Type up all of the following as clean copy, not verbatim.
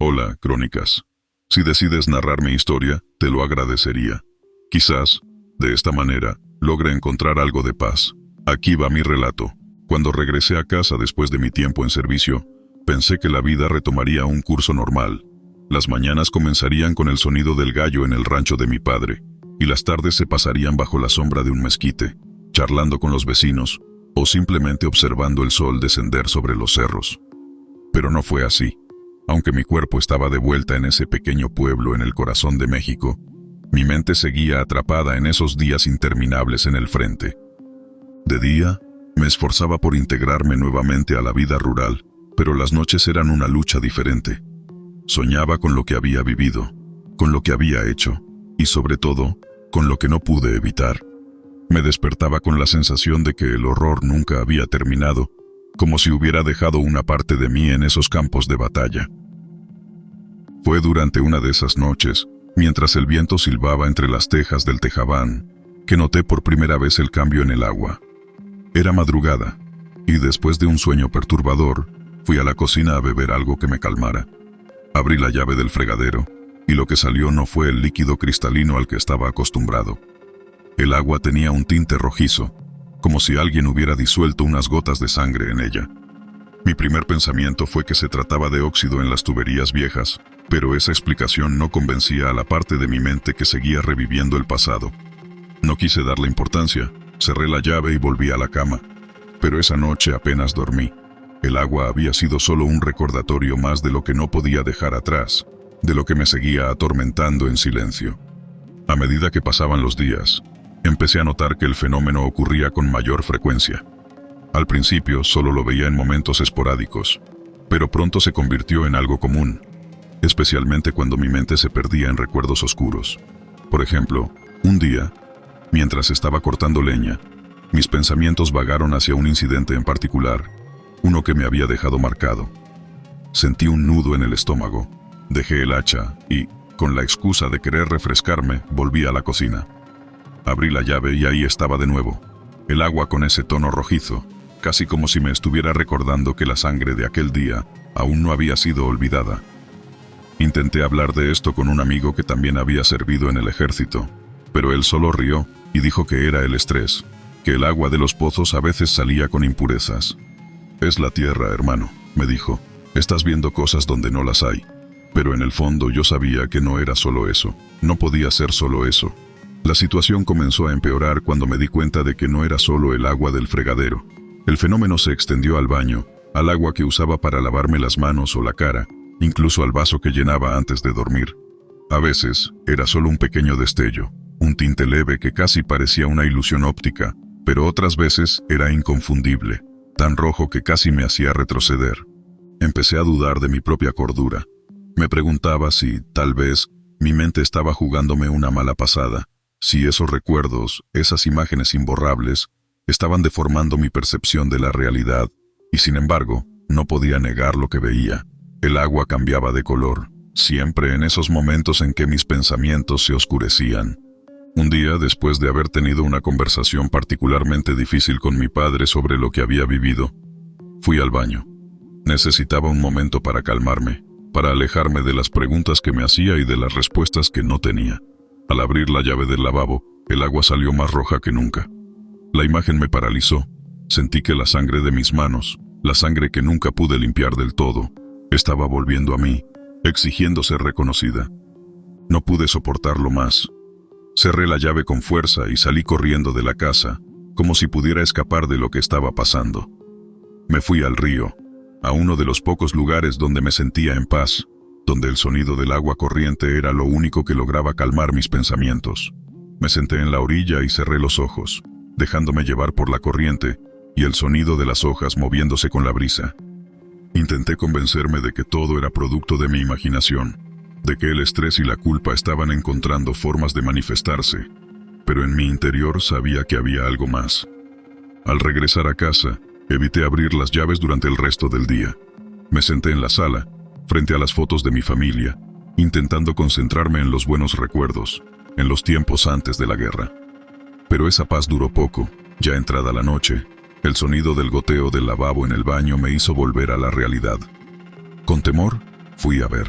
Hola, Crónicas. Si decides narrar mi historia, te lo agradecería. Quizás, de esta manera, logre encontrar algo de paz. Aquí va mi relato. Cuando regresé a casa después de mi tiempo en servicio, pensé que la vida retomaría un curso normal. Las mañanas comenzarían con el sonido del gallo en el rancho de mi padre, y las tardes se pasarían bajo la sombra de un mezquite, charlando con los vecinos, o simplemente observando el sol descender sobre los cerros. Pero no fue así. Aunque mi cuerpo estaba de vuelta en ese pequeño pueblo en el corazón de México, mi mente seguía atrapada en esos días interminables en el frente. De día, me esforzaba por integrarme nuevamente a la vida rural, pero las noches eran una lucha diferente. Soñaba con lo que había vivido, con lo que había hecho, y sobre todo, con lo que no pude evitar. Me despertaba con la sensación de que el horror nunca había terminado, como si hubiera dejado una parte de mí en esos campos de batalla. Fue durante una de esas noches, mientras el viento silbaba entre las tejas del tejabán, que noté por primera vez el cambio en el agua. Era madrugada, y después de un sueño perturbador, fui a la cocina a beber algo que me calmara. Abrí la llave del fregadero, y lo que salió no fue el líquido cristalino al que estaba acostumbrado. El agua tenía un tinte rojizo, como si alguien hubiera disuelto unas gotas de sangre en ella. Mi primer pensamiento fue que se trataba de óxido en las tuberías viejas, pero esa explicación no convencía a la parte de mi mente que seguía reviviendo el pasado. No quise darle importancia, cerré la llave y volví a la cama. Pero esa noche apenas dormí. El agua había sido solo un recordatorio más de lo que no podía dejar atrás, de lo que me seguía atormentando en silencio. A medida que pasaban los días, empecé a notar que el fenómeno ocurría con mayor frecuencia. Al principio solo lo veía en momentos esporádicos, pero pronto se convirtió en algo común, especialmente cuando mi mente se perdía en recuerdos oscuros. Por ejemplo, un día, mientras estaba cortando leña, mis pensamientos vagaron hacia un incidente en particular, uno que me había dejado marcado. Sentí un nudo en el estómago, dejé el hacha y, con la excusa de querer refrescarme, volví a la cocina. Abrí la llave y ahí estaba de nuevo, el agua con ese tono rojizo, casi como si me estuviera recordando que la sangre de aquel día aún no había sido olvidada. Intenté hablar de esto con un amigo que también había servido en el ejército, pero él solo rió y dijo que era el estrés, que el agua de los pozos a veces salía con impurezas. «Es la tierra, hermano», me dijo, «estás viendo cosas donde no las hay». Pero en el fondo yo sabía que no era solo eso, no podía ser solo eso. La situación comenzó a empeorar cuando me di cuenta de que no era solo el agua del fregadero. El fenómeno se extendió al baño, al agua que usaba para lavarme las manos o la cara, incluso al vaso que llenaba antes de dormir. A veces, era solo un pequeño destello, un tinte leve que casi parecía una ilusión óptica, pero otras veces era inconfundible, tan rojo que casi me hacía retroceder. Empecé a dudar de mi propia cordura. Me preguntaba si, tal vez, mi mente estaba jugándome una mala pasada, si esos recuerdos, esas imágenes imborrables, estaban deformando mi percepción de la realidad, y sin embargo, no podía negar lo que veía. El agua cambiaba de color, siempre en esos momentos en que mis pensamientos se oscurecían. Un día, después de haber tenido una conversación particularmente difícil con mi padre sobre lo que había vivido, fui al baño. Necesitaba un momento para calmarme, para alejarme de las preguntas que me hacía y de las respuestas que no tenía. Al abrir la llave del lavabo, el agua salió más roja que nunca. La imagen me paralizó. Sentí que la sangre de mis manos, la sangre que nunca pude limpiar del todo, estaba volviendo a mí, exigiendo ser reconocida. No pude soportarlo más. Cerré la llave con fuerza y salí corriendo de la casa, como si pudiera escapar de lo que estaba pasando. Me fui al río, a uno de los pocos lugares donde me sentía en paz, donde el sonido del agua corriente era lo único que lograba calmar mis pensamientos. Me senté en la orilla y cerré los ojos, dejándome llevar por la corriente y el sonido de las hojas moviéndose con la brisa. Intenté convencerme de que todo era producto de mi imaginación, de que el estrés y la culpa estaban encontrando formas de manifestarse, pero en mi interior sabía que había algo más. Al regresar a casa, evité abrir las llaves durante el resto del día. Me senté en la sala, frente a las fotos de mi familia, intentando concentrarme en los buenos recuerdos, en los tiempos antes de la guerra. Pero esa paz duró poco. Ya entrada la noche, el sonido del goteo del lavabo en el baño me hizo volver a la realidad. Con temor, fui a ver.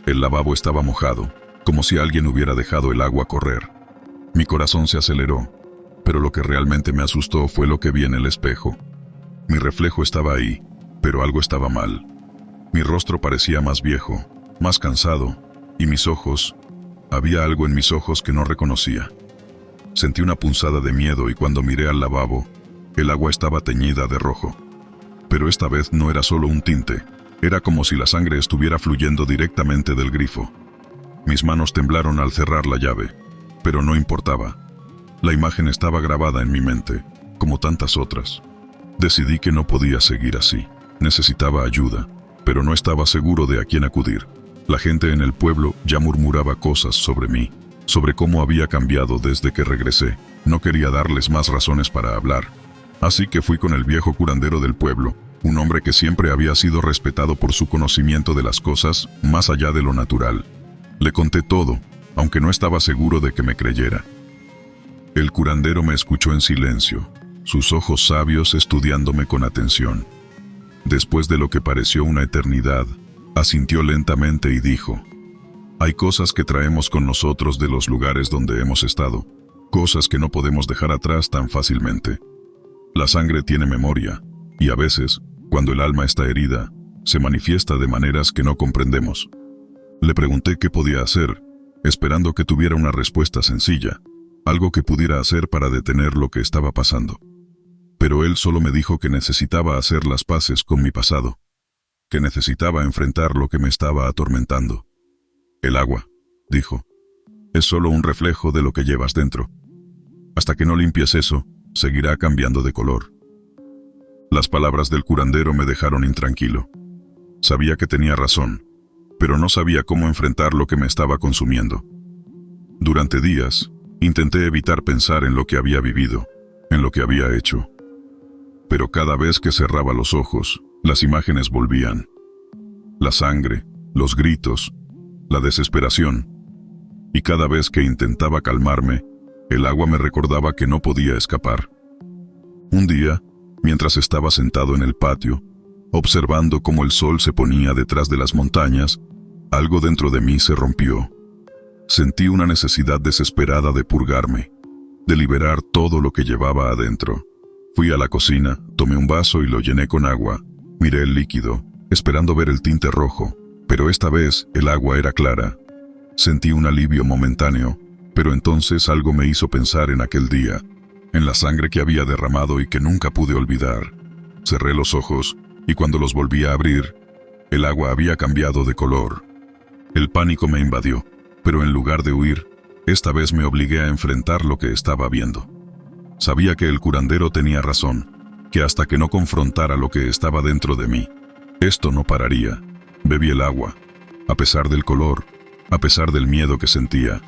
El lavabo estaba mojado, como si alguien hubiera dejado el agua correr. Mi corazón se aceleró, pero lo que realmente me asustó fue lo que vi en el espejo. Mi reflejo estaba ahí, pero algo estaba mal. Mi rostro parecía más viejo, más cansado, y mis ojos, había algo en mis ojos que no reconocía. Sentí una punzada de miedo y cuando miré al lavabo, el agua estaba teñida de rojo. Pero esta vez no era solo un tinte, era como si la sangre estuviera fluyendo directamente del grifo. Mis manos temblaron al cerrar la llave, pero no importaba. La imagen estaba grabada en mi mente, como tantas otras. Decidí que no podía seguir así. Necesitaba ayuda, pero no estaba seguro de a quién acudir. La gente en el pueblo ya murmuraba cosas sobre mí, sobre cómo había cambiado desde que regresé. No quería darles más razones para hablar. Así que fui con el viejo curandero del pueblo, un hombre que siempre había sido respetado por su conocimiento de las cosas más allá de lo natural. Le conté todo, aunque no estaba seguro de que me creyera. El curandero me escuchó en silencio, sus ojos sabios estudiándome con atención. Después de lo que pareció una eternidad, asintió lentamente y dijo: hay cosas que traemos con nosotros de los lugares donde hemos estado, cosas que no podemos dejar atrás tan fácilmente. La sangre tiene memoria, y a veces, cuando el alma está herida, se manifiesta de maneras que no comprendemos. Le pregunté qué podía hacer, esperando que tuviera una respuesta sencilla, algo que pudiera hacer para detener lo que estaba pasando. Pero él solo me dijo que necesitaba hacer las paces con mi pasado, que necesitaba enfrentar lo que me estaba atormentando. El agua, dijo, es solo un reflejo de lo que llevas dentro. Hasta que no limpies eso, seguirá cambiando de color. Las palabras del curandero me dejaron intranquilo. Sabía que tenía razón, pero no sabía cómo enfrentar lo que me estaba consumiendo. Durante días, intenté evitar pensar en lo que había vivido, en lo que había hecho. Pero cada vez que cerraba los ojos, las imágenes volvían. La sangre, los gritos, la desesperación. Y cada vez que intentaba calmarme, el agua me recordaba que no podía escapar. Un día, mientras estaba sentado en el patio, observando cómo el sol se ponía detrás de las montañas, algo dentro de mí se rompió. Sentí una necesidad desesperada de purgarme, de liberar todo lo que llevaba adentro. Fui a la cocina, tomé un vaso y lo llené con agua. Miré el líquido, esperando ver el tinte rojo, pero esta vez el agua era clara. Sentí un alivio momentáneo, pero entonces algo me hizo pensar en aquel día, en la sangre que había derramado y que nunca pude olvidar. Cerré los ojos, y cuando los volví a abrir, el agua había cambiado de color. El pánico me invadió, pero en lugar de huir, esta vez me obligué a enfrentar lo que estaba viendo. Sabía que el curandero tenía razón, que hasta que no confrontara lo que estaba dentro de mí, esto no pararía. Bebí el agua, a pesar del color, a pesar del miedo que sentía.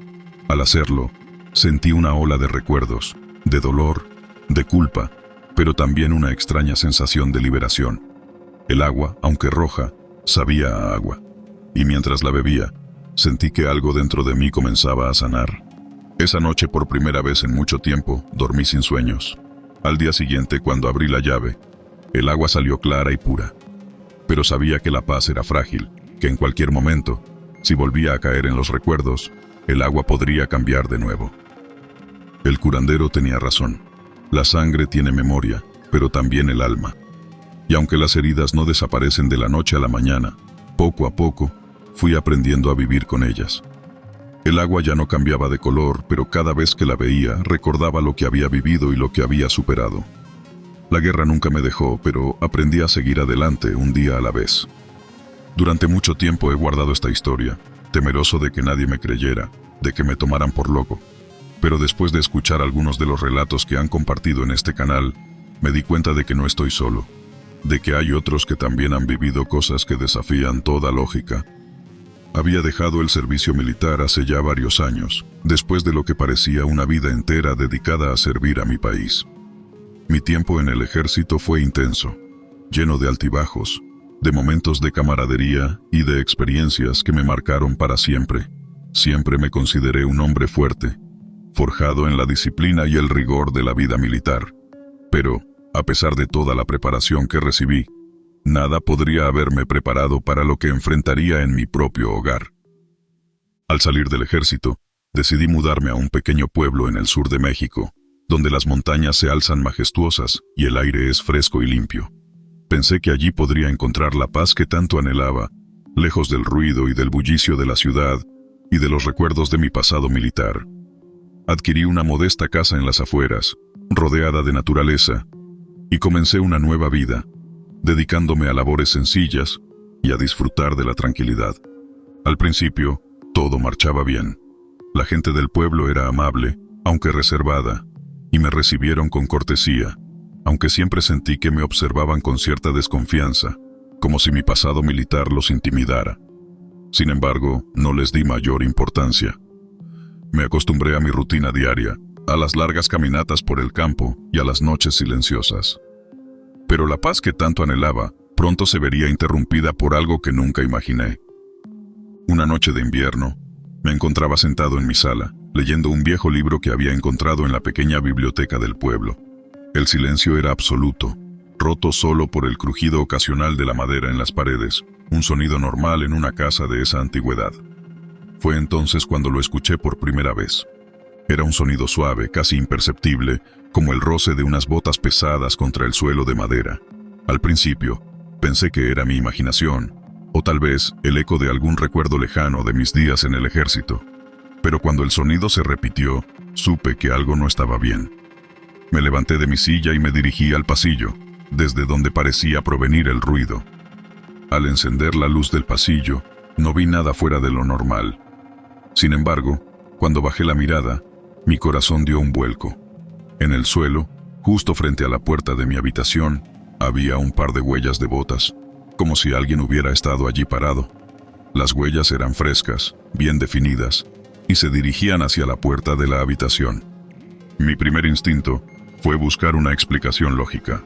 Al hacerlo, sentí una ola de recuerdos, de dolor, de culpa, pero también una extraña sensación de liberación. El agua, aunque roja, sabía a agua. Y mientras la bebía, sentí que algo dentro de mí comenzaba a sanar. Esa noche, por primera vez en mucho tiempo, dormí sin sueños. Al día siguiente, cuando abrí la llave, el agua salió clara y pura. Pero sabía que la paz era frágil, que en cualquier momento, si volvía a caer en los recuerdos, el agua podría cambiar de nuevo. El curandero tenía razón. La sangre tiene memoria, pero también el alma. Y aunque las heridas no desaparecen de la noche a la mañana, poco a poco, fui aprendiendo a vivir con ellas. El agua ya no cambiaba de color, pero cada vez que la veía, recordaba lo que había vivido y lo que había superado. La guerra nunca me dejó, pero aprendí a seguir adelante un día a la vez. Durante mucho tiempo he guardado esta historia, temeroso de que nadie me creyera, de que me tomaran por loco. Pero después de escuchar algunos de los relatos que han compartido en este canal, me di cuenta de que no estoy solo, de que hay otros que también han vivido cosas que desafían toda lógica. Había dejado el servicio militar hace ya varios años, después de lo que parecía una vida entera dedicada a servir a mi país. Mi tiempo en el ejército fue intenso, lleno de altibajos, de momentos de camaradería y de experiencias que me marcaron para siempre. Siempre me consideré un hombre fuerte, forjado en la disciplina y el rigor de la vida militar. Pero, a pesar de toda la preparación que recibí, nada podría haberme preparado para lo que enfrentaría en mi propio hogar. Al salir del ejército, decidí mudarme a un pequeño pueblo en el sur de México, donde las montañas se alzan majestuosas y el aire es fresco y limpio. Pensé que allí podría encontrar la paz que tanto anhelaba, lejos del ruido y del bullicio de la ciudad y de los recuerdos de mi pasado militar. Adquirí una modesta casa en las afueras, rodeada de naturaleza, y comencé una nueva vida, dedicándome a labores sencillas y a disfrutar de la tranquilidad. Al principio, todo marchaba bien. La gente del pueblo era amable, aunque reservada, y me recibieron con cortesía, aunque siempre sentí que me observaban con cierta desconfianza, como si mi pasado militar los intimidara. Sin embargo, no les di mayor importancia. Me acostumbré a mi rutina diaria, a las largas caminatas por el campo y a las noches silenciosas. Pero la paz que tanto anhelaba pronto se vería interrumpida por algo que nunca imaginé. Una noche de invierno, me encontraba sentado en mi sala, leyendo un viejo libro que había encontrado en la pequeña biblioteca del pueblo. El silencio era absoluto, roto solo por el crujido ocasional de la madera en las paredes, un sonido normal en una casa de esa antigüedad. Fue entonces cuando lo escuché por primera vez. Era un sonido suave, casi imperceptible, como el roce de unas botas pesadas contra el suelo de madera. Al principio, pensé que era mi imaginación, o tal vez el eco de algún recuerdo lejano de mis días en el ejército. Pero cuando el sonido se repitió, supe que algo no estaba bien. Me levanté de mi silla y me dirigí al pasillo, desde donde parecía provenir el ruido. Al encender la luz del pasillo, no vi nada fuera de lo normal. Sin embargo, cuando bajé la mirada, mi corazón dio un vuelco. En el suelo, justo frente a la puerta de mi habitación, había un par de huellas de botas, como si alguien hubiera estado allí parado. Las huellas eran frescas, bien definidas, y se dirigían hacia la puerta de la habitación. Mi primer instinto fue buscar una explicación lógica.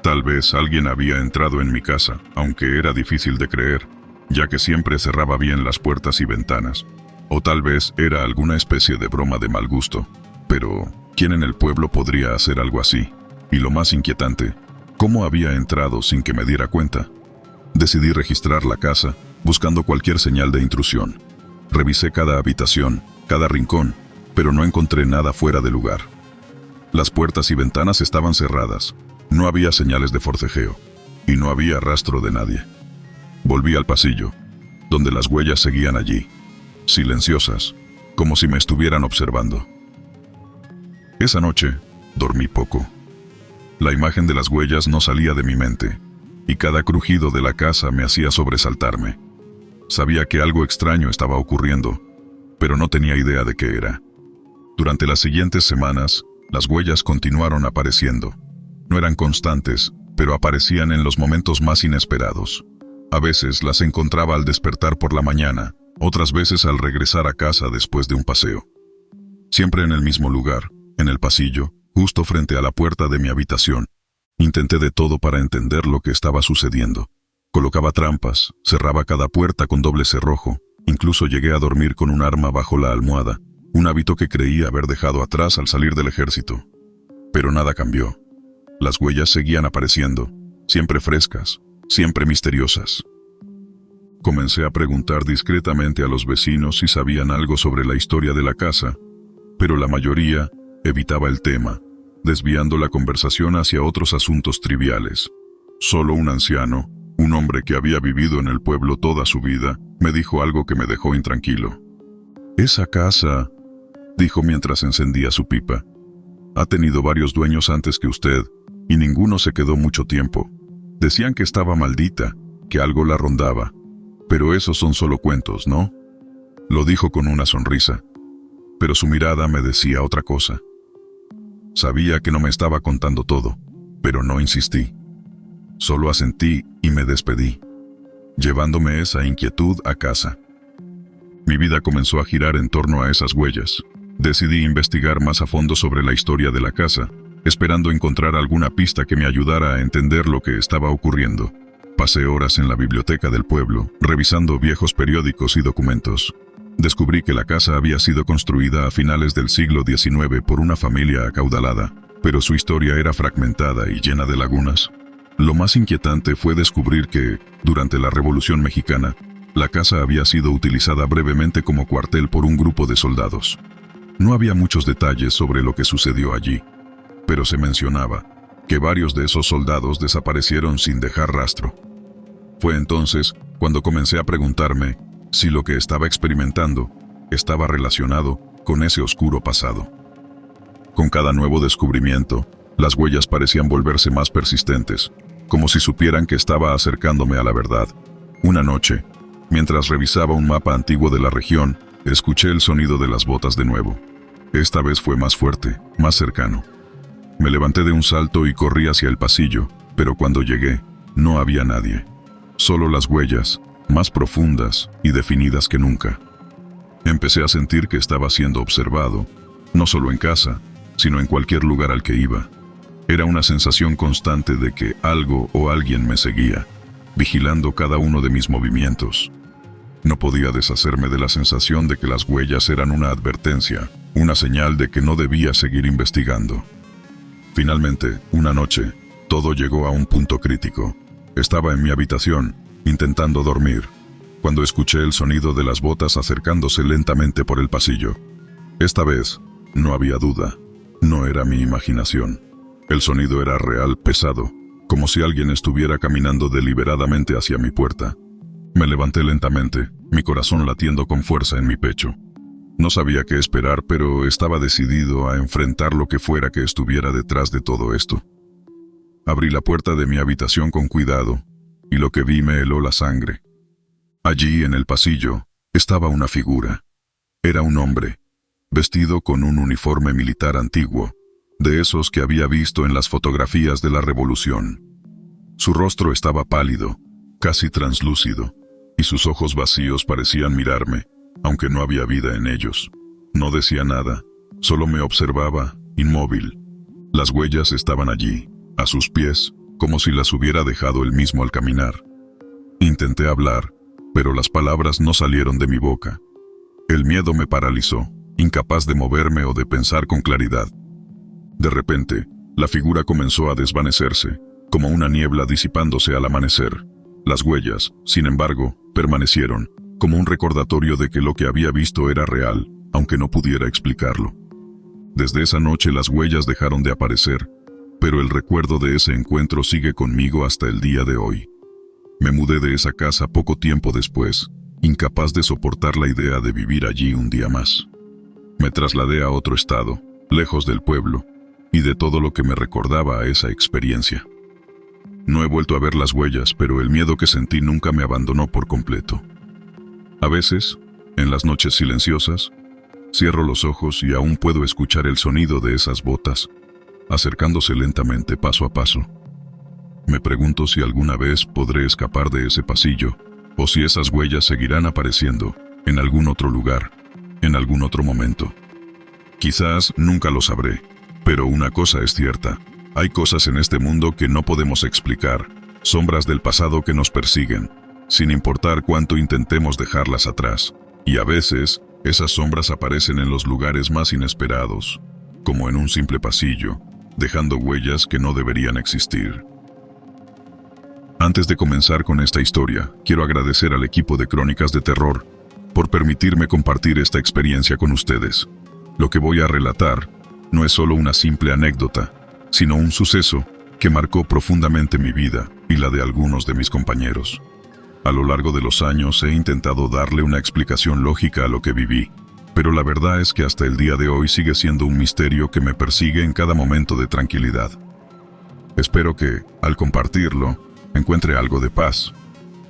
Tal vez alguien había entrado en mi casa, aunque era difícil de creer, ya que siempre cerraba bien las puertas y ventanas. O tal vez era alguna especie de broma de mal gusto. Pero, ¿quién en el pueblo podría hacer algo así? Y lo más inquietante, ¿cómo había entrado sin que me diera cuenta? Decidí registrar la casa, buscando cualquier señal de intrusión. Revisé cada habitación, cada rincón, pero no encontré nada fuera de lugar. Las puertas y ventanas estaban cerradas, no había señales de forcejeo, y no había rastro de nadie. Volví al pasillo, donde las huellas seguían allí, silenciosas, como si me estuvieran observando. Esa noche, dormí poco. La imagen de las huellas no salía de mi mente, y cada crujido de la casa me hacía sobresaltarme. Sabía que algo extraño estaba ocurriendo, pero no tenía idea de qué era. Durante las siguientes semanas, las huellas continuaron apareciendo. No eran constantes, pero aparecían en los momentos más inesperados. A veces las encontraba al despertar por la mañana, otras veces al regresar a casa después de un paseo. Siempre en el mismo lugar, en el pasillo, justo frente a la puerta de mi habitación. Intenté de todo para entender lo que estaba sucediendo. Colocaba trampas, cerraba cada puerta con doble cerrojo, incluso llegué a dormir con un arma bajo la almohada, un hábito que creía haber dejado atrás al salir del ejército. Pero nada cambió. Las huellas seguían apareciendo, siempre frescas, siempre misteriosas. Comencé a preguntar discretamente a los vecinos si sabían algo sobre la historia de la casa, pero la mayoría evitaba el tema, desviando la conversación hacia otros asuntos triviales. Solo un anciano, un hombre que había vivido en el pueblo toda su vida, me dijo algo que me dejó intranquilo. «Esa casa», dijo mientras encendía su pipa, «ha tenido varios dueños antes que usted, y ninguno se quedó mucho tiempo. Decían que estaba maldita, que algo la rondaba. Pero esos son solo cuentos, ¿no?». Lo dijo con una sonrisa, pero su mirada me decía otra cosa. Sabía que no me estaba contando todo, pero no insistí. Solo asentí y me despedí, llevándome esa inquietud a casa. Mi vida comenzó a girar en torno a esas huellas. Decidí investigar más a fondo sobre la historia de la casa, esperando encontrar alguna pista que me ayudara a entender lo que estaba ocurriendo. Pasé horas en la biblioteca del pueblo, revisando viejos periódicos y documentos. Descubrí que la casa había sido construida a finales del siglo XIX por una familia acaudalada, pero su historia era fragmentada y llena de lagunas. Lo más inquietante fue descubrir que, durante la Revolución Mexicana, La casa había sido utilizada brevemente como cuartel por un grupo de soldados. No había muchos detalles sobre lo que sucedió allí, pero se mencionaba que varios de esos soldados desaparecieron sin dejar rastro. Fue entonces cuando comencé a preguntarme si lo que estaba experimentando estaba relacionado con ese oscuro pasado. Con cada nuevo descubrimiento, las huellas parecían volverse más persistentes, como si supieran que estaba acercándome a la verdad. Una noche, mientras revisaba un mapa antiguo de la región, escuché el sonido de las botas de nuevo. Esta vez fue más fuerte, más cercano. Me levanté de un salto y corrí hacia el pasillo, pero cuando llegué, no había nadie. Solo las huellas, más profundas y definidas que nunca. Empecé a sentir que estaba siendo observado, no solo en casa, sino en cualquier lugar al que iba. Era una sensación constante de que algo o alguien me seguía, vigilando cada uno de mis movimientos. No podía deshacerme de la sensación de que las huellas eran una advertencia, una señal de que no debía seguir investigando. Finalmente, una noche, todo llegó a un punto crítico. Estaba en mi habitación, intentando dormir, cuando escuché el sonido de las botas acercándose lentamente por el pasillo. Esta vez, no había duda, no era mi imaginación. El sonido era real, pesado, como si alguien estuviera caminando deliberadamente hacia mi puerta. Me levanté lentamente, mi corazón latiendo con fuerza en mi pecho. No sabía qué esperar, pero estaba decidido a enfrentar lo que fuera que estuviera detrás de todo esto. Abrí la puerta de mi habitación con cuidado, y lo que vi me heló la sangre. Allí, en el pasillo, estaba una figura. Era un hombre, vestido con un uniforme militar antiguo, de esos que había visto en las fotografías de la Revolución. Su rostro estaba pálido, casi translúcido, y sus ojos vacíos parecían mirarme, aunque no había vida en ellos. No decía nada, solo me observaba, inmóvil. Las huellas estaban allí, a sus pies, como si las hubiera dejado él mismo al caminar. Intenté hablar, pero las palabras no salieron de mi boca. El miedo me paralizó, incapaz de moverme o de pensar con claridad. De repente, la figura comenzó a desvanecerse, como una niebla disipándose al amanecer. Las huellas, sin embargo, permanecieron, como un recordatorio de que lo que había visto era real, aunque no pudiera explicarlo. Desde esa noche las huellas dejaron de aparecer, pero el recuerdo de ese encuentro sigue conmigo hasta el día de hoy. Me mudé de esa casa poco tiempo después, incapaz de soportar la idea de vivir allí un día más. Me trasladé a otro estado, lejos del pueblo, y de todo lo que me recordaba a esa experiencia. No he vuelto a ver las huellas, pero el miedo que sentí nunca me abandonó por completo. A veces, en las noches silenciosas, cierro los ojos y aún puedo escuchar el sonido de esas botas, acercándose lentamente paso a paso. Me pregunto si alguna vez podré escapar de ese pasillo, o si esas huellas seguirán apareciendo en algún otro lugar, en algún otro momento. Quizás nunca lo sabré, pero una cosa es cierta: hay cosas en este mundo que no podemos explicar, sombras del pasado que nos persiguen, sin importar cuánto intentemos dejarlas atrás. Y a veces, esas sombras aparecen en los lugares más inesperados, como en un simple pasillo, dejando huellas que no deberían existir. Antes de comenzar con esta historia, quiero agradecer al equipo de Crónicas de Terror por permitirme compartir esta experiencia con ustedes. Lo que voy a relatar no es solo una simple anécdota, sino un suceso que marcó profundamente mi vida y la de algunos de mis compañeros. A lo largo de los años he intentado darle una explicación lógica a lo que viví, pero la verdad es que hasta el día de hoy sigue siendo un misterio que me persigue en cada momento de tranquilidad. Espero que, al compartirlo, encuentre algo de paz,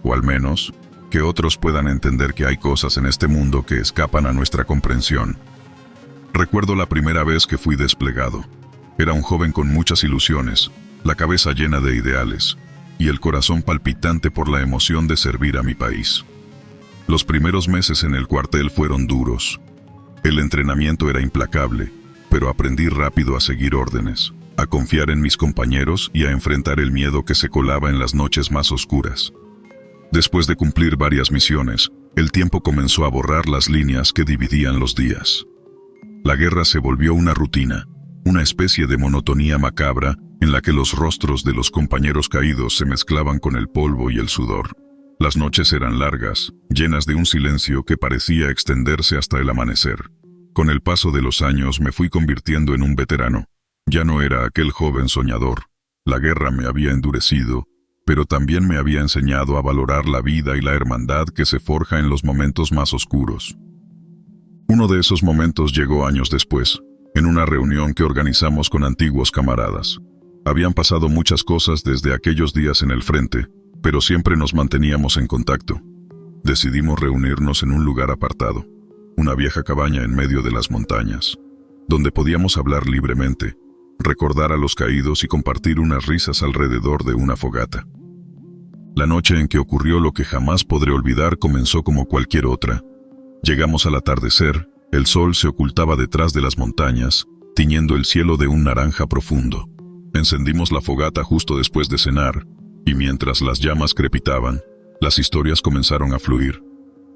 o al menos, que otros puedan entender que hay cosas en este mundo que escapan a nuestra comprensión. Recuerdo la primera vez que fui desplegado. Era un joven con muchas ilusiones, la cabeza llena de ideales, y el corazón palpitante por la emoción de servir a mi país. Los primeros meses en el cuartel fueron duros. El entrenamiento era implacable, pero aprendí rápido a seguir órdenes, a confiar en mis compañeros y a enfrentar el miedo que se colaba en las noches más oscuras. Después de cumplir varias misiones, el tiempo comenzó a borrar las líneas que dividían los días. La guerra se volvió una rutina, una especie de monotonía macabra en la que los rostros de los compañeros caídos se mezclaban con el polvo y el sudor. Las noches eran largas, llenas de un silencio que parecía extenderse hasta el amanecer. Con el paso de los años me fui convirtiendo en un veterano. Ya no era aquel joven soñador. La guerra me había endurecido, pero también me había enseñado a valorar la vida y la hermandad que se forja en los momentos más oscuros. Uno de esos momentos llegó años después, en una reunión que organizamos con antiguos camaradas. Habían pasado muchas cosas desde aquellos días en el frente, pero siempre nos manteníamos en contacto. Decidimos reunirnos en un lugar apartado, una vieja cabaña en medio de las montañas, donde podíamos hablar libremente, recordar a los caídos y compartir unas risas alrededor de una fogata. La noche en que ocurrió lo que jamás podré olvidar comenzó como cualquier otra. Llegamos al atardecer, el sol se ocultaba detrás de las montañas, tiñendo el cielo de un naranja profundo. Encendimos la fogata justo después de cenar, y mientras las llamas crepitaban, las historias comenzaron a fluir.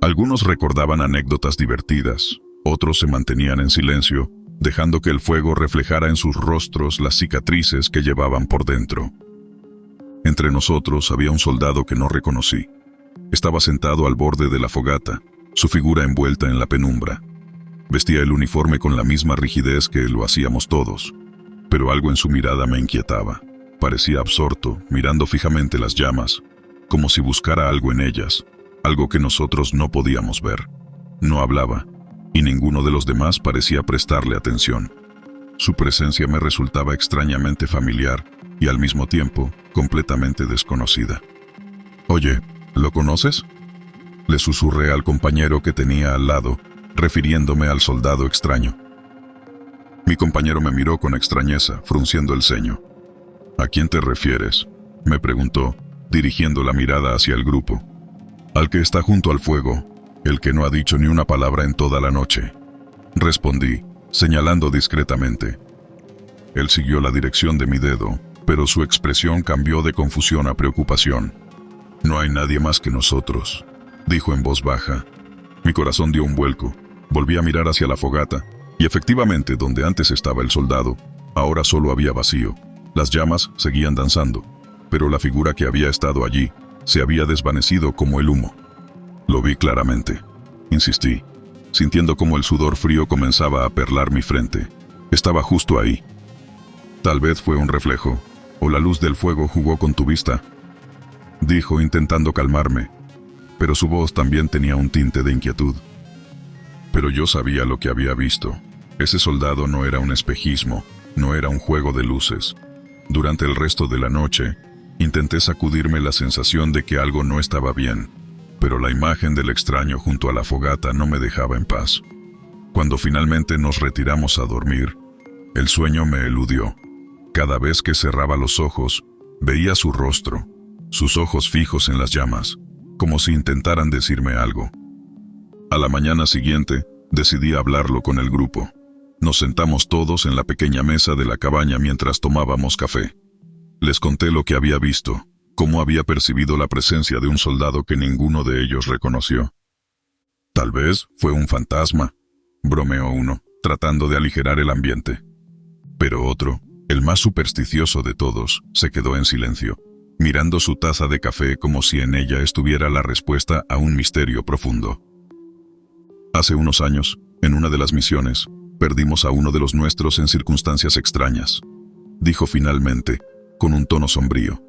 Algunos recordaban anécdotas divertidas, otros se mantenían en silencio, dejando que el fuego reflejara en sus rostros las cicatrices que llevaban por dentro. Entre nosotros había un soldado que no reconocí. Estaba sentado al borde de la fogata, su figura envuelta en la penumbra. Vestía el uniforme con la misma rigidez que lo hacíamos todos, pero algo en su mirada me inquietaba. Parecía absorto, mirando fijamente las llamas, como si buscara algo en ellas, algo que nosotros no podíamos ver. No hablaba, y ninguno de los demás parecía prestarle atención. Su presencia me resultaba extrañamente familiar y al mismo tiempo completamente desconocida. «Oye, ¿lo conoces?», le susurré al compañero que tenía al lado, refiriéndome al soldado extraño. Mi compañero me miró con extrañeza, frunciendo el ceño. «¿A quién te refieres?», me preguntó, dirigiendo la mirada hacia el grupo. «Al que está junto al fuego, el que no ha dicho ni una palabra en toda la noche», respondí, señalando discretamente. Él siguió la dirección de mi dedo, pero su expresión cambió de confusión a preocupación. «No hay nadie más que nosotros», dijo en voz baja. Mi corazón dio un vuelco, volví a mirar hacia la fogata, y efectivamente, donde antes estaba el soldado, ahora solo había vacío. Las llamas seguían danzando, pero la figura que había estado allí se había desvanecido como el humo. «Lo vi claramente», insistí, sintiendo como el sudor frío comenzaba a perlar mi frente. Estaba justo ahí. «Tal vez fue un reflejo, o la luz del fuego jugó con tu vista», dijo intentando calmarme, pero su voz también tenía un tinte de inquietud. Pero yo sabía lo que había visto. Ese soldado no era un espejismo, no era un juego de luces. Durante el resto de la noche, intenté sacudirme la sensación de que algo no estaba bien, pero la imagen del extraño junto a la fogata no me dejaba en paz. Cuando finalmente nos retiramos a dormir, el sueño me eludió. Cada vez que cerraba los ojos, veía su rostro, sus ojos fijos en las llamas, como si intentaran decirme algo. A la mañana siguiente, decidí hablarlo con el grupo. Nos sentamos todos en la pequeña mesa de la cabaña mientras tomábamos café. Les conté lo que había visto, cómo había percibido la presencia de un soldado que ninguno de ellos reconoció. «Tal vez fue un fantasma», bromeó uno, tratando de aligerar el ambiente. Pero otro, el más supersticioso de todos, se quedó en silencio, mirando su taza de café como si en ella estuviera la respuesta a un misterio profundo. «Hace unos años, en una de las misiones, perdimos a uno de los nuestros en circunstancias extrañas», dijo finalmente, con un tono sombrío.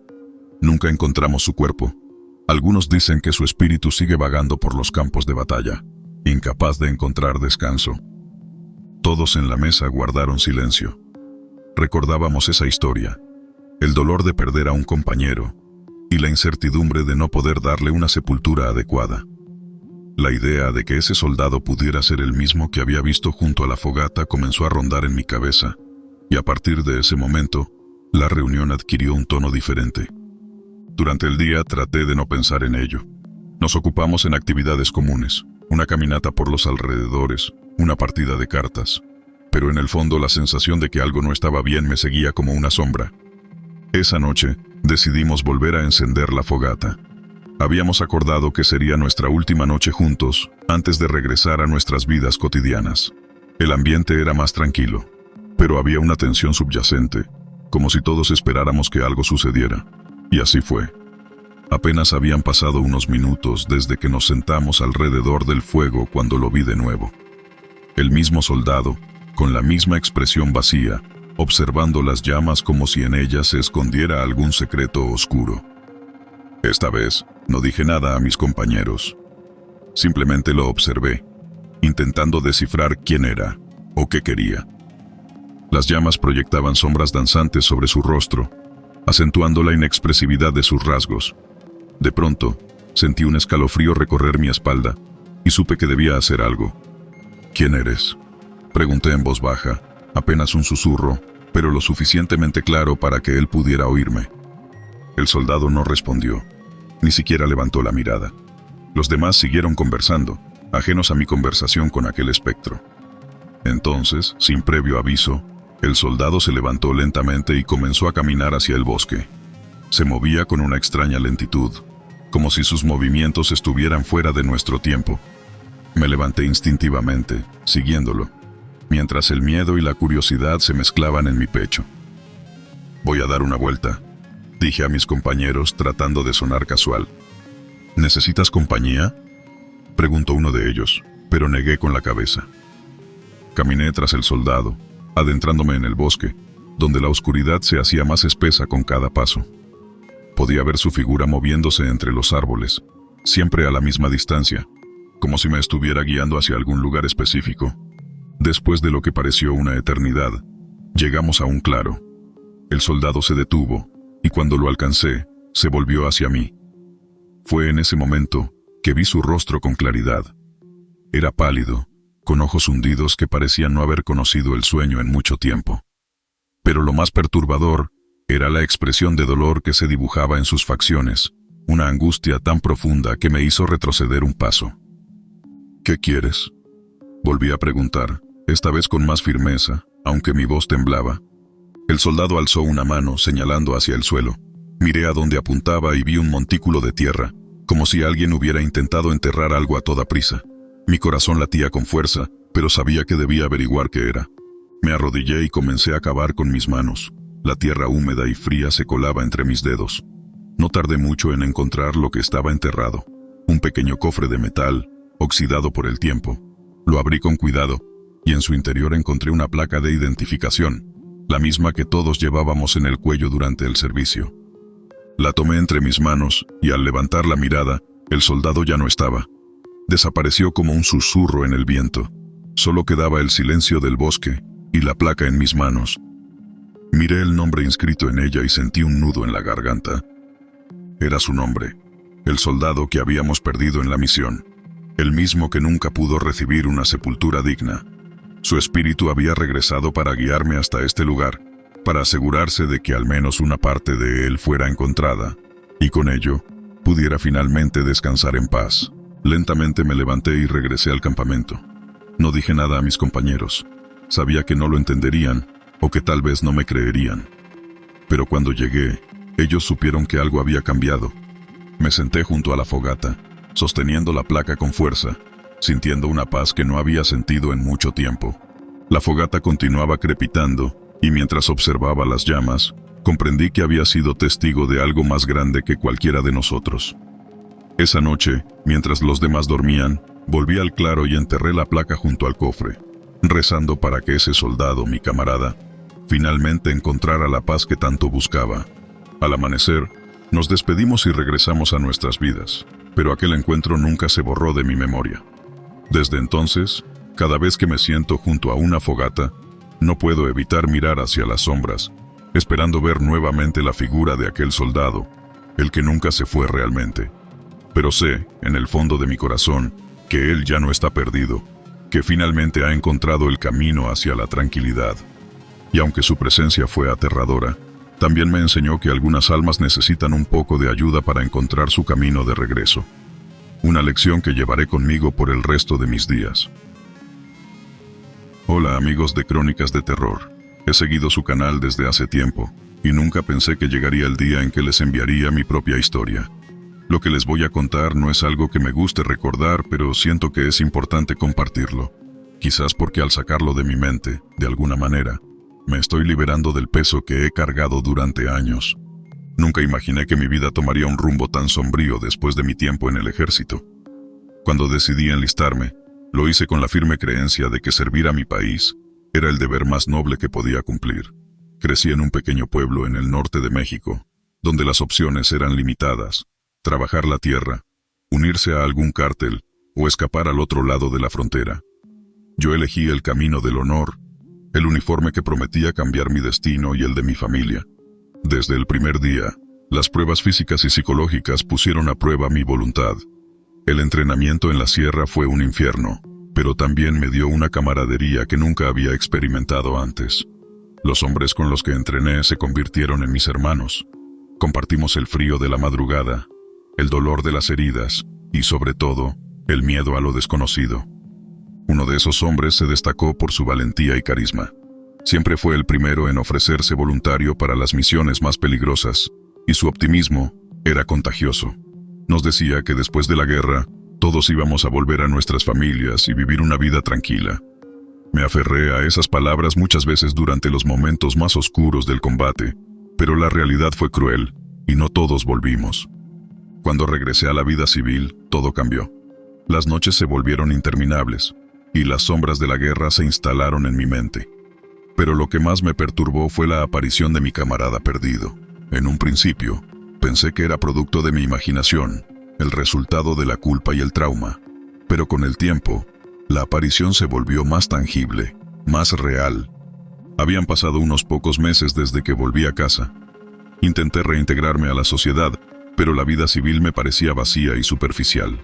«Nunca encontramos su cuerpo. Algunos dicen que su espíritu sigue vagando por los campos de batalla, incapaz de encontrar descanso». Todos en la mesa guardaron silencio. Recordábamos esa historia, el dolor de perder a un compañero y la incertidumbre de no poder darle una sepultura adecuada. La idea de que ese soldado pudiera ser el mismo que había visto junto a la fogata comenzó a rondar en mi cabeza, y a partir de ese momento, la reunión adquirió un tono diferente. Durante el día traté de no pensar en ello. Nos ocupamos en actividades comunes, una caminata por los alrededores, una partida de cartas, pero en el fondo la sensación de que algo no estaba bien me seguía como una sombra. Esa noche, decidimos volver a encender la fogata. Habíamos acordado que sería nuestra última noche juntos, antes de regresar a nuestras vidas cotidianas. El ambiente era más tranquilo, pero había una tensión subyacente, como si todos esperáramos que algo sucediera. Y así fue. Apenas habían pasado unos minutos desde que nos sentamos alrededor del fuego cuando lo vi de nuevo. El mismo soldado, con la misma expresión vacía, observando las llamas como si en ellas se escondiera algún secreto oscuro. Esta vez, no dije nada a mis compañeros. Simplemente lo observé, intentando descifrar quién era o qué quería. Las llamas proyectaban sombras danzantes sobre su rostro, acentuando la inexpresividad de sus rasgos. De pronto, sentí un escalofrío recorrer mi espalda y supe que debía hacer algo. ¿Quién eres?, pregunté en voz baja, apenas un susurro, pero lo suficientemente claro para que él pudiera oírme. El soldado no respondió, ni siquiera levantó la mirada. Los demás siguieron conversando, ajenos a mi conversación con aquel espectro. Entonces, sin previo aviso, el soldado se levantó lentamente y comenzó a caminar hacia el bosque. Se movía con una extraña lentitud, como si sus movimientos estuvieran fuera de nuestro tiempo. Me levanté instintivamente, siguiéndolo, mientras el miedo y la curiosidad se mezclaban en mi pecho. «Voy a dar una vuelta», dije a mis compañeros tratando de sonar casual. «¿Necesitas compañía?», preguntó uno de ellos, pero negué con la cabeza. Caminé tras el soldado, adentrándome en el bosque, donde la oscuridad se hacía más espesa con cada paso. Podía ver su figura moviéndose entre los árboles, siempre a la misma distancia, como si me estuviera guiando hacia algún lugar específico. Después de lo que pareció una eternidad, llegamos a un claro. El soldado se detuvo, y cuando lo alcancé, se volvió hacia mí. Fue en ese momento que vi su rostro con claridad. Era pálido, con ojos hundidos que parecían no haber conocido el sueño en mucho tiempo. Pero lo más perturbador era la expresión de dolor que se dibujaba en sus facciones, una angustia tan profunda que me hizo retroceder un paso. «¿Qué quieres?», volví a preguntar, esta vez con más firmeza, aunque mi voz temblaba. El soldado alzó una mano, señalando hacia el suelo. Miré a donde apuntaba y vi un montículo de tierra, como si alguien hubiera intentado enterrar algo a toda prisa. Mi corazón latía con fuerza, pero sabía que debía averiguar qué era. Me arrodillé y comencé a cavar con mis manos. La tierra húmeda y fría se colaba entre mis dedos. No tardé mucho en encontrar lo que estaba enterrado. Un pequeño cofre de metal, oxidado por el tiempo. Lo abrí con cuidado, y en su interior encontré una placa de identificación, la misma que todos llevábamos en el cuello durante el servicio. La tomé entre mis manos, y al levantar la mirada, el soldado ya no estaba. Desapareció como un susurro en el viento. Solo quedaba el silencio del bosque, y la placa en mis manos. Miré el nombre inscrito en ella y sentí un nudo en la garganta. Era su nombre, el soldado que habíamos perdido en la misión, el mismo que nunca pudo recibir una sepultura digna. Su espíritu había regresado para guiarme hasta este lugar, para asegurarse de que al menos una parte de él fuera encontrada, y con ello, pudiera finalmente descansar en paz. Lentamente me levanté y regresé al campamento. No dije nada a mis compañeros. Sabía que no lo entenderían, o que tal vez no me creerían. Pero cuando llegué, ellos supieron que algo había cambiado. Me senté junto a la fogata, sosteniendo la placa con fuerza, sintiendo una paz que no había sentido en mucho tiempo. La fogata continuaba crepitando, y mientras observaba las llamas, comprendí que había sido testigo de algo más grande que cualquiera de nosotros. Esa noche, mientras los demás dormían, volví al claro y enterré la placa junto al cofre, rezando para que ese soldado, mi camarada, finalmente encontrara la paz que tanto buscaba. Al amanecer, nos despedimos y regresamos a nuestras vidas, pero aquel encuentro nunca se borró de mi memoria. Desde entonces, cada vez que me siento junto a una fogata, no puedo evitar mirar hacia las sombras, esperando ver nuevamente la figura de aquel soldado, el que nunca se fue realmente. Pero sé, en el fondo de mi corazón, que él ya no está perdido, que finalmente ha encontrado el camino hacia la tranquilidad. Y aunque su presencia fue aterradora, también me enseñó que algunas almas necesitan un poco de ayuda para encontrar su camino de regreso. Una lección que llevaré conmigo por el resto de mis días. Hola amigos de Crónicas de Terror. He seguido su canal desde hace tiempo, y nunca pensé que llegaría el día en que les enviaría mi propia historia. Lo que les voy a contar no es algo que me guste recordar, pero siento que es importante compartirlo. Quizás porque al sacarlo de mi mente, de alguna manera, me estoy liberando del peso que he cargado durante años. Nunca imaginé que mi vida tomaría un rumbo tan sombrío después de mi tiempo en el ejército. Cuando decidí enlistarme, lo hice con la firme creencia de que servir a mi país era el deber más noble que podía cumplir. Crecí en un pequeño pueblo en el norte de México, donde las opciones eran limitadas: trabajar la tierra, unirse a algún cártel o escapar al otro lado de la frontera. Yo elegí el camino del honor, el uniforme que prometía cambiar mi destino y el de mi familia. Desde el primer día, las pruebas físicas y psicológicas pusieron a prueba mi voluntad. El entrenamiento en la sierra fue un infierno, pero también me dio una camaradería que nunca había experimentado antes. Los hombres con los que entrené se convirtieron en mis hermanos. Compartimos el frío de la madrugada, el dolor de las heridas y, sobre todo, el miedo a lo desconocido. Uno de esos hombres se destacó por su valentía y carisma. Siempre fue el primero en ofrecerse voluntario para las misiones más peligrosas, y su optimismo era contagioso. Nos decía que después de la guerra, todos íbamos a volver a nuestras familias y vivir una vida tranquila. Me aferré a esas palabras muchas veces durante los momentos más oscuros del combate, pero la realidad fue cruel, y no todos volvimos. Cuando regresé a la vida civil, todo cambió. Las noches se volvieron interminables, y las sombras de la guerra se instalaron en mi mente. Pero lo que más me perturbó fue la aparición de mi camarada perdido. En un principio, pensé que era producto de mi imaginación, el resultado de la culpa y el trauma. Pero con el tiempo, la aparición se volvió más tangible, más real. Habían pasado unos pocos meses desde que volví a casa. Intenté reintegrarme a la sociedad, pero la vida civil me parecía vacía y superficial.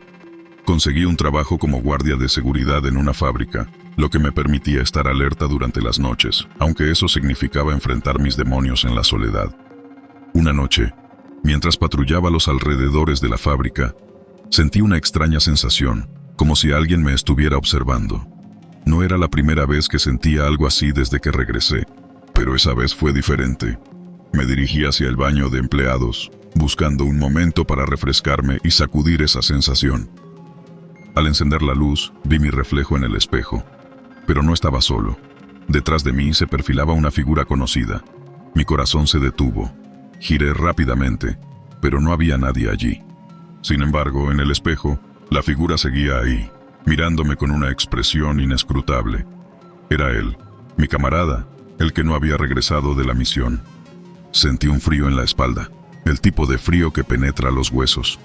Conseguí un trabajo como guardia de seguridad en una fábrica, lo que me permitía estar alerta durante las noches, aunque eso significaba enfrentar mis demonios en la soledad. Una noche, mientras patrullaba los alrededores de la fábrica, sentí una extraña sensación, como si alguien me estuviera observando. No era la primera vez que sentía algo así desde que regresé, pero esa vez fue diferente. Me dirigí hacia el baño de empleados, buscando un momento para refrescarme y sacudir esa sensación. Al encender la luz, vi mi reflejo en el espejo, pero no estaba solo. Detrás de mí se perfilaba una figura conocida. Mi corazón se detuvo. Giré rápidamente, pero no había nadie allí. Sin embargo, en el espejo, la figura seguía ahí, mirándome con una expresión inescrutable. Era él, mi camarada, el que no había regresado de la misión. Sentí un frío en la espalda, el tipo de frío que penetra los huesos.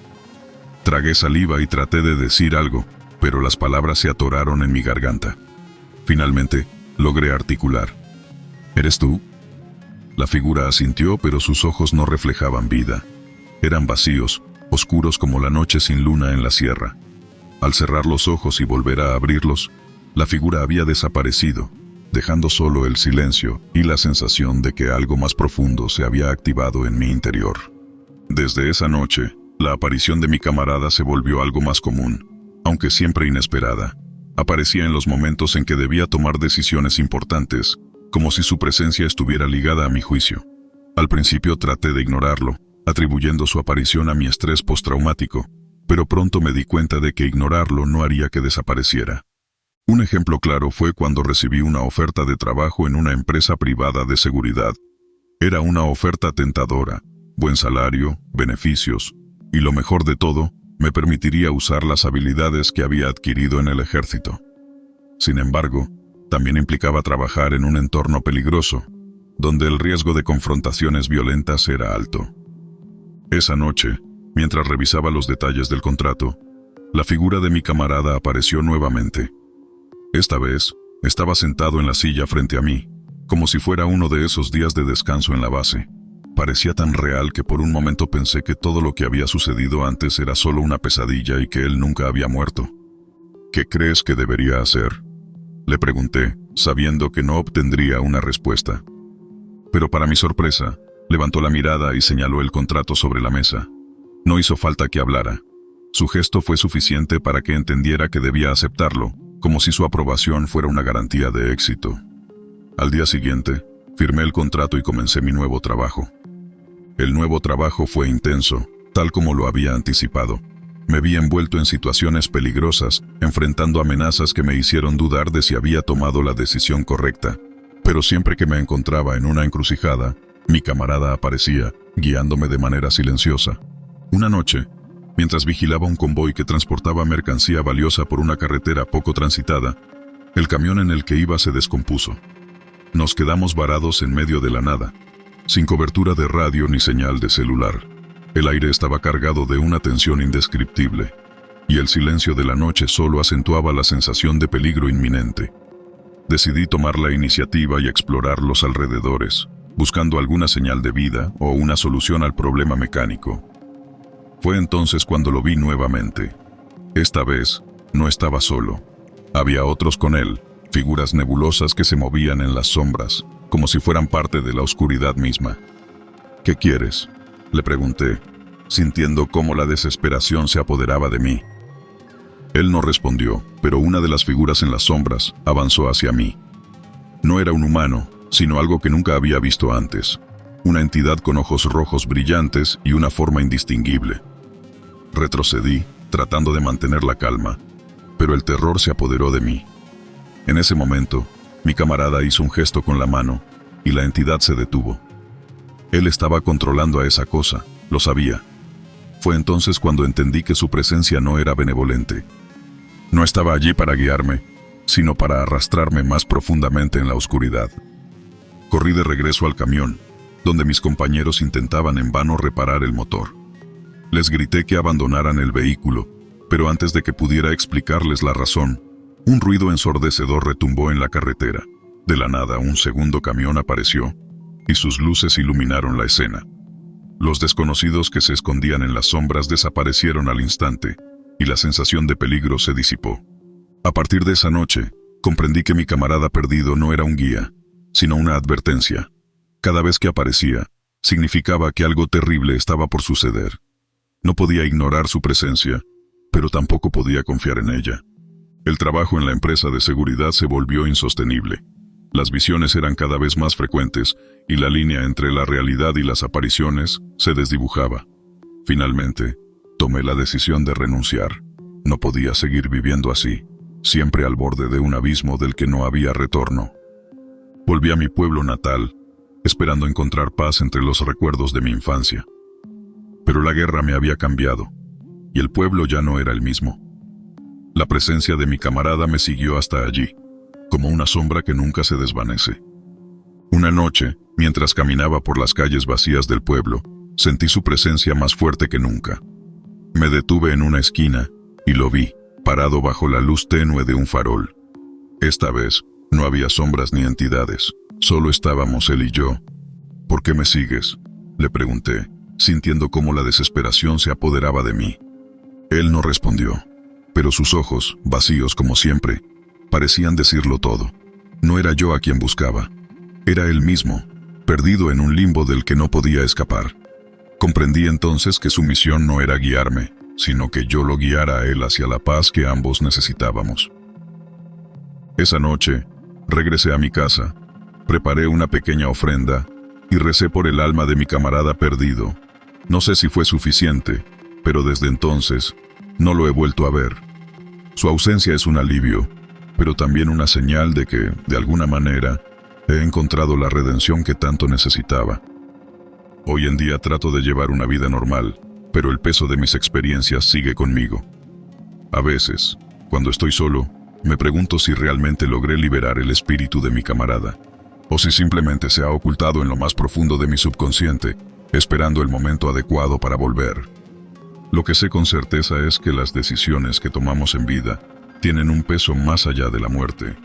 Tragué saliva y traté de decir algo, pero las palabras se atoraron en mi garganta. Finalmente, logré articular. ¿Eres tú? La figura asintió, pero sus ojos no reflejaban vida. Eran vacíos, oscuros como la noche sin luna en la sierra. Al cerrar los ojos y volver a abrirlos, la figura había desaparecido, dejando solo el silencio y la sensación de que algo más profundo se había activado en mi interior. Desde esa noche, la aparición de mi camarada se volvió algo más común, aunque siempre inesperada. Aparecía en los momentos en que debía tomar decisiones importantes, como si su presencia estuviera ligada a mi juicio. Al principio traté de ignorarlo, atribuyendo su aparición a mi estrés postraumático, pero pronto me di cuenta de que ignorarlo no haría que desapareciera. Un ejemplo claro fue cuando recibí una oferta de trabajo en una empresa privada de seguridad. Era una oferta tentadora, buen salario, beneficios, y lo mejor de todo, me permitiría usar las habilidades que había adquirido en el ejército. Sin embargo, también implicaba trabajar en un entorno peligroso, donde el riesgo de confrontaciones violentas era alto. Esa noche, mientras revisaba los detalles del contrato, la figura de mi camarada apareció nuevamente. Esta vez, estaba sentado en la silla frente a mí, como si fuera uno de esos días de descanso en la base. Parecía tan real que por un momento pensé que todo lo que había sucedido antes era solo una pesadilla y que él nunca había muerto. ¿Qué crees que debería hacer?, le pregunté, sabiendo que no obtendría una respuesta. Pero para mi sorpresa, levantó la mirada y señaló el contrato sobre la mesa. No hizo falta que hablara. Su gesto fue suficiente para que entendiera que debía aceptarlo, como si su aprobación fuera una garantía de éxito. Al día siguiente, firmé el contrato y comencé mi nuevo trabajo. El nuevo trabajo fue intenso, tal como lo había anticipado. Me vi envuelto en situaciones peligrosas, enfrentando amenazas que me hicieron dudar de si había tomado la decisión correcta. Pero siempre que me encontraba en una encrucijada, Mi camarada aparecía, guiándome de manera silenciosa. Una noche, mientras vigilaba un convoy que transportaba mercancía valiosa por una carretera poco transitada, el camión en el que iba se descompuso. Nos quedamos varados en medio de la nada, sin cobertura de radio ni señal de celular. El aire estaba cargado de una tensión indescriptible, y el silencio de la noche solo acentuaba la sensación de peligro inminente. Decidí tomar la iniciativa y explorar los alrededores, buscando alguna señal de vida o una solución al problema mecánico. Fue entonces cuando lo vi nuevamente. Esta vez, no estaba solo. Había otros con él, figuras nebulosas que se movían en las sombras, como si fueran parte de la oscuridad misma. «¿Qué quieres?», le pregunté, sintiendo cómo la desesperación se apoderaba de mí. Él no respondió, pero una de las figuras en las sombras avanzó hacia mí. No era un humano, sino algo que nunca había visto antes. Una entidad con ojos rojos brillantes y una forma indistinguible. Retrocedí, tratando de mantener la calma, pero el terror se apoderó de mí. En ese momento, mi camarada hizo un gesto con la mano, y la entidad se detuvo. Él estaba controlando a esa cosa, lo sabía. Fue entonces cuando entendí que su presencia no era benevolente. No estaba allí para guiarme, sino para arrastrarme más profundamente en la oscuridad. Corrí de regreso al camión, donde mis compañeros intentaban en vano reparar el motor. Les grité que abandonaran el vehículo, pero antes de que pudiera explicarles la razón, un ruido ensordecedor retumbó en la carretera. De la nada, un segundo camión apareció, y sus luces iluminaron la escena. Los desconocidos que se escondían en las sombras desaparecieron al instante, y la sensación de peligro se disipó. A partir de esa noche, comprendí que mi camarada perdido no era un guía, sino una advertencia. Cada vez que aparecía, significaba que algo terrible estaba por suceder. No podía ignorar su presencia, pero tampoco podía confiar en ella. El trabajo en la empresa de seguridad se volvió insostenible. Las visiones eran cada vez más frecuentes y la línea entre la realidad y las apariciones se desdibujaba. Finalmente, tomé la decisión de renunciar. No podía seguir viviendo así, siempre al borde de un abismo del que no había retorno. Volví a mi pueblo natal, esperando encontrar paz entre los recuerdos de mi infancia. Pero la guerra me había cambiado, y el pueblo ya no era el mismo. La presencia de mi camarada me siguió hasta allí, como una sombra que nunca se desvanece. Una noche, mientras caminaba por las calles vacías del pueblo, sentí su presencia más fuerte que nunca. Me detuve en una esquina, y lo vi, parado bajo la luz tenue de un farol. Esta vez, no había sombras ni entidades, solo estábamos él y yo. «¿Por qué me sigues?», le pregunté, sintiendo cómo la desesperación se apoderaba de mí. Él no respondió, pero sus ojos, vacíos como siempre, parecían decirlo todo. No era yo a quien buscaba, era él mismo, perdido en un limbo del que no podía escapar. Comprendí entonces que su misión no era guiarme, sino que yo lo guiara a él hacia la paz que ambos necesitábamos. Esa noche, regresé a mi casa, preparé una pequeña ofrenda y recé por el alma de mi camarada perdido. No sé si fue suficiente, pero desde entonces no lo he vuelto a ver. Su ausencia es un alivio, pero también una señal de que, de alguna manera, he encontrado la redención que tanto necesitaba. Hoy en día trato de llevar una vida normal, pero el peso de mis experiencias sigue conmigo. A veces, cuando estoy solo, me pregunto si realmente logré liberar el espíritu de mi camarada, o si simplemente se ha ocultado en lo más profundo de mi subconsciente, esperando el momento adecuado para volver. Lo que sé con certeza es que las decisiones que tomamos en vida tienen un peso más allá de la muerte.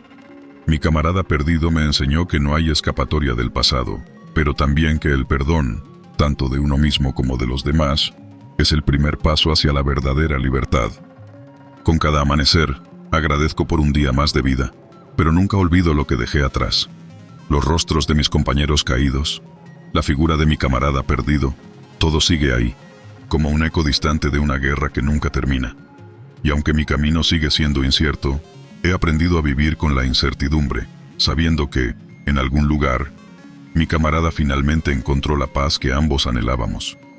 Mi camarada perdido me enseñó que no hay escapatoria del pasado, pero también que el perdón, tanto de uno mismo como de los demás, es el primer paso hacia la verdadera libertad. Con cada amanecer, agradezco por un día más de vida, pero nunca olvido lo que dejé atrás. Los rostros de mis compañeros caídos, la figura de mi camarada perdido, todo sigue ahí, como un eco distante de una guerra que nunca termina. Y aunque mi camino sigue siendo incierto, he aprendido a vivir con la incertidumbre, sabiendo que, en algún lugar, mi camarada finalmente encontró la paz que ambos anhelábamos.